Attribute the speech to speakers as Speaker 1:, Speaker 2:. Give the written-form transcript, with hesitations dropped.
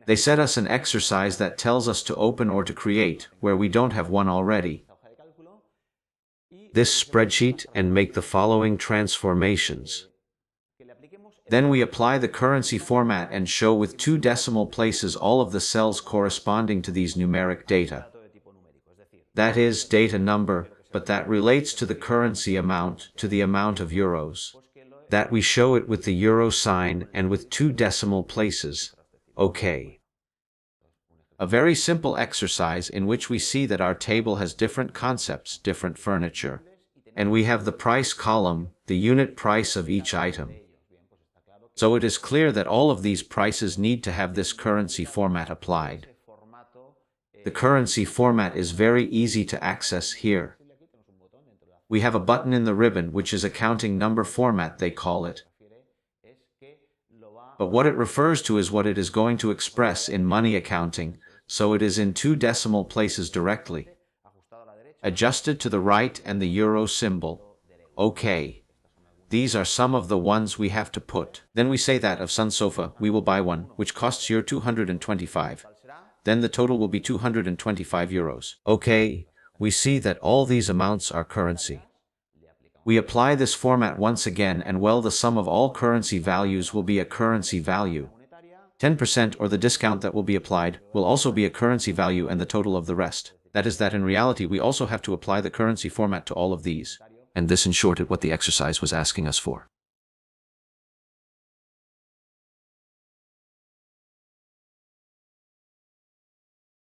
Speaker 1: They set us an exercise that tells us to open or to create, where we don't have one already, this spreadsheet and make the following transformations. Then we apply the currency format and show with 2 decimal places all of the cells corresponding to these numeric data. That is data number, but that relates to the currency amount, to the amount of euros. That we show it with the euro sign and with 2 decimal places. Okay. A very simple exercise in which we see that our table has different concepts, different furniture. And we have the price column, the unit price of each item. So it is clear that all of these prices need to have this currency format applied. The currency format is very easy to access here. We have a button in the ribbon which is accounting number format, they call it. But what it refers to is what it is going to express in money accounting, so it is in 2 decimal places directly. Adjusted to the right and the euro symbol. Okay. These are some of the ones we have to put. Then we say that of Sun Sofa, we will buy one, which costs euro 225. Then the total will be 225 euros. Okay, we see that all these amounts are currency. We apply this format once again and well, the sum of all currency values will be a currency value. 10% or the discount that will be applied will also be a currency value and the total of the rest. That is that in reality we also have to apply the currency format to all of these. And this in short is what the exercise was asking us for.